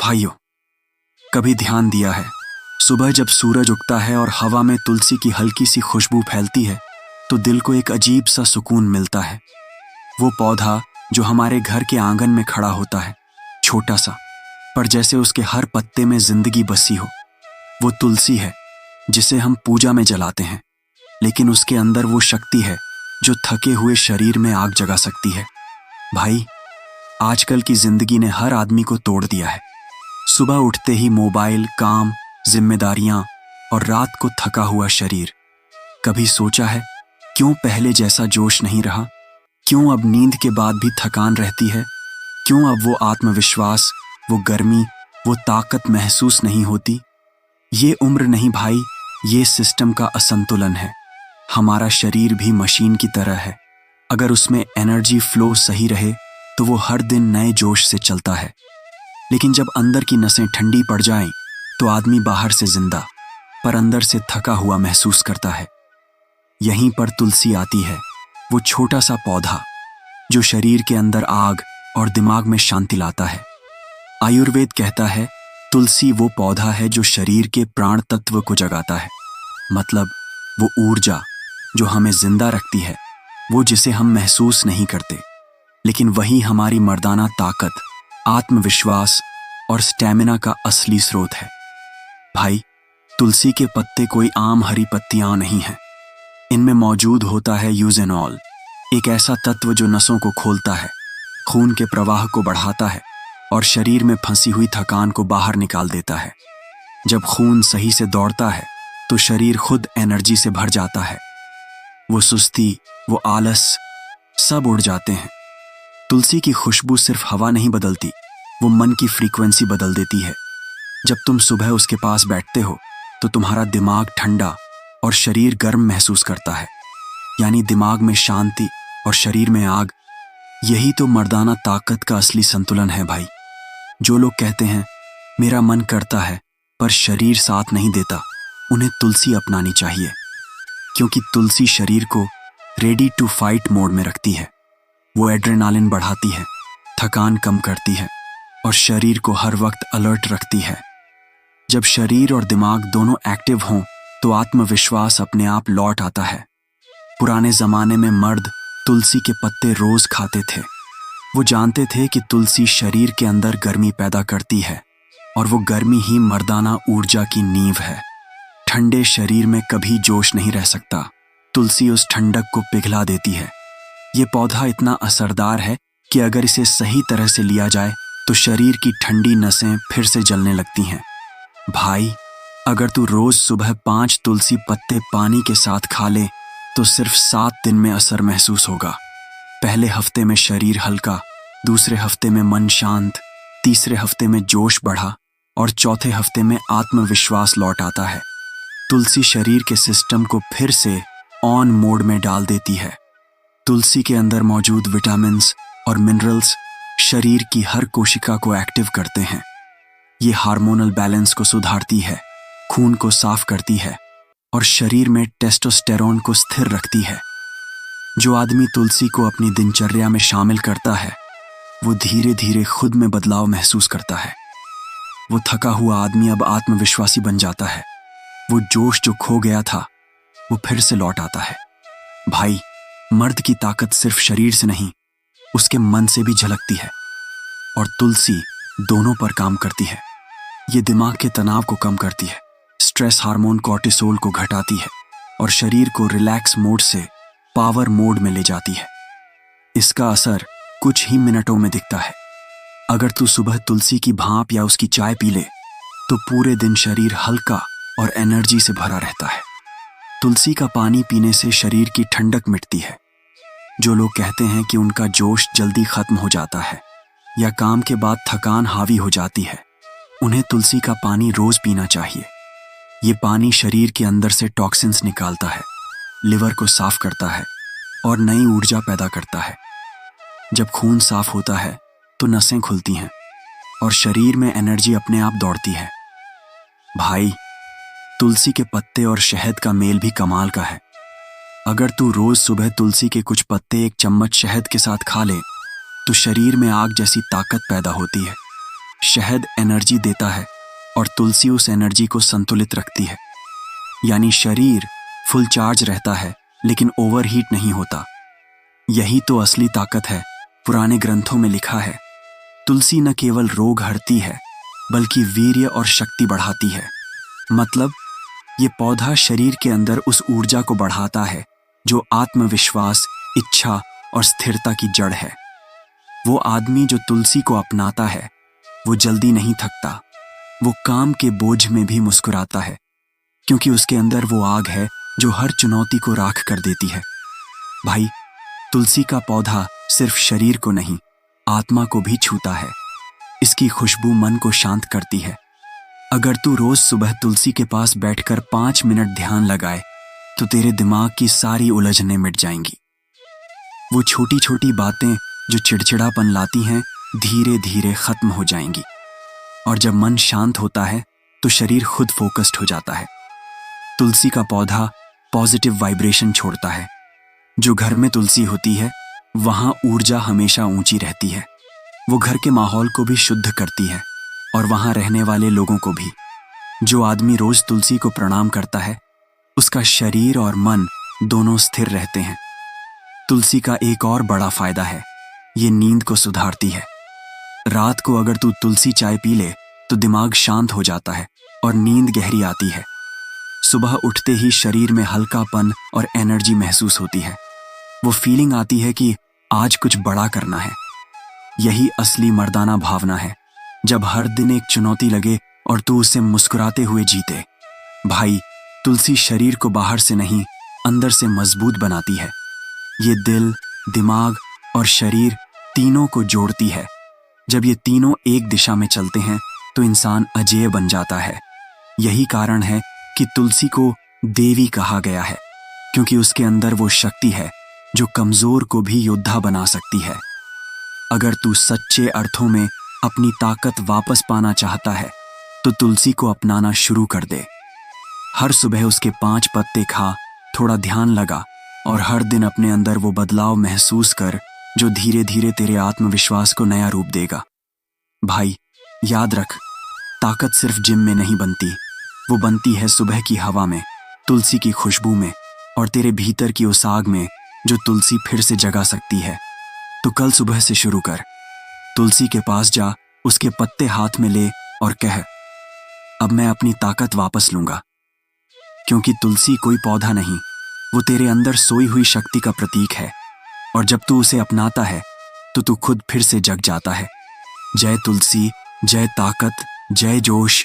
भाइयों, कभी ध्यान दिया है, सुबह जब सूरज उगता है और हवा में तुलसी की हल्की सी खुशबू फैलती है तो दिल को एक अजीब सा सुकून मिलता है। वो पौधा जो हमारे घर के आंगन में खड़ा होता है, छोटा सा, पर जैसे उसके हर पत्ते में जिंदगी बसी हो, वो तुलसी है जिसे हम पूजा में जलाते हैं, लेकिन उसके अंदर वो शक्ति है जो थके हुए शरीर में आग जगा सकती है। भाई, आजकल की जिंदगी ने हर आदमी को तोड़ दिया है। सुबह उठते ही मोबाइल, काम, जिम्मेदारियां और रात को थका हुआ शरीर। कभी सोचा है क्यों पहले जैसा जोश नहीं रहा? क्यों अब नींद के बाद भी थकान रहती है? क्यों अब वो आत्मविश्वास, वो गर्मी, वो ताकत महसूस नहीं होती? ये उम्र नहीं भाई, ये सिस्टम का असंतुलन है। हमारा शरीर भी मशीन की तरह है। अगर उसमें एनर्जी फ्लो सही रहे तो वो हर दिन नए जोश से चलता है, लेकिन जब अंदर की नसें ठंडी पड़ जाएं तो आदमी बाहर से जिंदा पर अंदर से थका हुआ महसूस करता है। यहीं पर तुलसी आती है, वो छोटा सा पौधा जो शरीर के अंदर आग और दिमाग में शांति लाता है। आयुर्वेद कहता है तुलसी वो पौधा है जो शरीर के प्राण तत्व को जगाता है, मतलब वो ऊर्जा जो हमें जिंदा रखती है, वो जिसे हम महसूस नहीं करते, लेकिन वही हमारी मर्दाना ताकत, आत्मविश्वास और स्टैमिना का असली स्रोत है। भाई, तुलसी के पत्ते कोई आम हरी पत्तियां नहीं हैं। इनमें मौजूद होता है यूजेनॉल, एक ऐसा तत्व जो नसों को खोलता है, खून के प्रवाह को बढ़ाता है और शरीर में फंसी हुई थकान को बाहर निकाल देता है। जब खून सही से दौड़ता है तो शरीर खुद एनर्जी से भर जाता है। वो सुस्ती, वो आलस, सब उड़ जाते हैं। तुलसी की खुशबू सिर्फ हवा नहीं बदलती, वो मन की फ्रीक्वेंसी बदल देती है। जब तुम सुबह उसके पास बैठते हो तो तुम्हारा दिमाग ठंडा और शरीर गर्म महसूस करता है, यानी दिमाग में शांति और शरीर में आग। यही तो मर्दाना ताकत का असली संतुलन है भाई। जो लोग कहते हैं मेरा मन करता है पर शरीर साथ नहीं देता, उन्हें तुलसी अपनानी चाहिए, क्योंकि तुलसी शरीर को रेडी टू फाइट मोड में रखती है। वो एड्रेनालिन बढ़ाती है, थकान कम करती है और शरीर को हर वक्त अलर्ट रखती है। जब शरीर और दिमाग दोनों एक्टिव हों तो आत्मविश्वास अपने आप लौट आता है। पुराने जमाने में मर्द तुलसी के पत्ते रोज खाते थे। वो जानते थे कि तुलसी शरीर के अंदर गर्मी पैदा करती है और वो गर्मी ही मर्दाना ऊर्जा की नींव है। ठंडे शरीर में कभी जोश नहीं रह सकता, तुलसी उस ठंडक को पिघला देती है। ये पौधा इतना असरदार है कि अगर इसे सही तरह से लिया जाए तो शरीर की ठंडी नसें फिर से जलने लगती हैं। भाई, अगर तू रोज सुबह 5 तुलसी पत्ते पानी के साथ खा ले तो सिर्फ 7 दिन में असर महसूस होगा। पहले हफ्ते में शरीर हल्का, दूसरे हफ्ते में मन शांत, तीसरे हफ्ते में जोश बढ़ा और चौथे हफ्ते में आत्मविश्वास लौट आता है। तुलसी शरीर के सिस्टम को फिर से ऑन मोड में डाल देती है। तुलसी के अंदर मौजूद विटामिन्स और मिनरल्स शरीर की हर कोशिका को एक्टिव करते हैं। ये हार्मोनल बैलेंस को सुधारती है, खून को साफ करती है और शरीर में टेस्टोस्टेरोन को स्थिर रखती है। जो आदमी तुलसी को अपनी दिनचर्या में शामिल करता है वो धीरे धीरे खुद में बदलाव महसूस करता है। वो थका हुआ आदमी अब आत्मविश्वासी बन जाता है। वो जोश जो खो गया था वो फिर से लौट आता है। भाई, मर्द की ताकत सिर्फ शरीर से नहीं, उसके मन से भी झलकती है और तुलसी दोनों पर काम करती है। ये दिमाग के तनाव को कम करती है, स्ट्रेस हार्मोन कॉर्टिसोल को घटाती है और शरीर को रिलैक्स मोड से पावर मोड में ले जाती है। इसका असर कुछ ही मिनटों में दिखता है। अगर तू सुबह तुलसी की भाप या उसकी चाय पी ले तो पूरे दिन शरीर हल्का और एनर्जी से भरा रहता है। तुलसी का पानी पीने से शरीर की ठंडक मिटती है। जो लोग कहते हैं कि उनका जोश जल्दी खत्म हो जाता है या काम के बाद थकान हावी हो जाती है, उन्हें तुलसी का पानी रोज पीना चाहिए। ये पानी शरीर के अंदर से टॉक्सिन्स निकालता है, लिवर को साफ करता है और नई ऊर्जा पैदा करता है। जब खून साफ होता है तो नसें खुलती हैं और शरीर में एनर्जी अपने आप दौड़ती है। भाई, तुलसी के पत्ते और शहद का मेल भी कमाल का है। अगर तू रोज सुबह तुलसी के कुछ पत्ते 1 चम्मच शहद के साथ खा ले तो शरीर में आग जैसी ताकत पैदा होती है। शहद एनर्जी देता है और तुलसी उस एनर्जी को संतुलित रखती है, यानी शरीर फुल चार्ज रहता है लेकिन ओवरहीट नहीं होता। यही तो असली ताकत है। पुराने ग्रंथों में लिखा है, तुलसी न केवल रोग हरती है बल्कि वीर्य और शक्ति बढ़ाती है। मतलब ये पौधा शरीर के अंदर उस ऊर्जा को बढ़ाता है जो आत्मविश्वास, इच्छा और स्थिरता की जड़ है। वो आदमी जो तुलसी को अपनाता है वो जल्दी नहीं थकता, वो काम के बोझ में भी मुस्कुराता है, क्योंकि उसके अंदर वो आग है जो हर चुनौती को राख कर देती है। भाई, तुलसी का पौधा सिर्फ शरीर को नहीं, आत्मा को भी छूता है। इसकी खुशबू मन को शांत करती है। अगर तू रोज सुबह तुलसी के पास बैठकर 5 मिनट ध्यान लगाए तो तेरे दिमाग की सारी उलझनें मिट जाएंगी। वो छोटी छोटी बातें जो चिड़चिड़ापन लाती हैं धीरे धीरे खत्म हो जाएंगी। और जब मन शांत होता है तो शरीर खुद फोकस्ड हो जाता है। तुलसी का पौधा पॉजिटिव वाइब्रेशन छोड़ता है। जो घर में तुलसी होती है वहां ऊर्जा हमेशा ऊंची रहती है। वो घर के माहौल को भी शुद्ध करती है और वहां रहने वाले लोगों को भी। जो आदमी रोज तुलसी को प्रणाम करता है उसका शरीर और मन दोनों स्थिर रहते हैं। तुलसी का एक और बड़ा फायदा है, ये नींद को सुधारती है। रात को अगर तू तुलसी चाय पी ले तो दिमाग शांत हो जाता है और नींद गहरी आती है। सुबह उठते ही शरीर में हल्कापन और एनर्जी महसूस होती है। वो फीलिंग आती है कि आज कुछ बड़ा करना है। यही असली मर्दाना भावना है, जब हर दिन एक चुनौती लगे और तू उसे मुस्कुराते हुए जीते। भाई, तुलसी शरीर को बाहर से नहीं अंदर से मजबूत बनाती है। ये दिल, दिमाग और शरीर तीनों को जोड़ती है। जब ये तीनों एक दिशा में चलते हैं तो इंसान अजेय बन जाता है। यही कारण है कि तुलसी को देवी कहा गया है, क्योंकि उसके अंदर वो शक्ति है जो कमजोर को भी योद्धा बना सकती है। अगर तू सच्चे अर्थों में अपनी ताकत वापस पाना चाहता है तो तुलसी को अपनाना शुरू कर दे। हर सुबह उसके 5 पत्ते खा, थोड़ा ध्यान लगा और हर दिन अपने अंदर वो बदलाव महसूस कर जो धीरे धीरे तेरे आत्मविश्वास को नया रूप देगा। भाई, याद रख, ताकत सिर्फ जिम में नहीं बनती, वो बनती है सुबह की हवा में, तुलसी की खुशबू में और तेरे भीतर की उस आग में जो तुलसी फिर से जगा सकती है। तो कल सुबह से शुरू कर। तुलसी के पास जा, उसके पत्ते हाथ में ले और कह, अब मैं अपनी ताकत वापस लूंगा। क्योंकि तुलसी कोई पौधा नहीं, वो तेरे अंदर सोई हुई शक्ति का प्रतीक है। और जब तू उसे अपनाता है तो तू खुद फिर से जग जाता है। जय तुलसी, जय ताकत, जय जोश।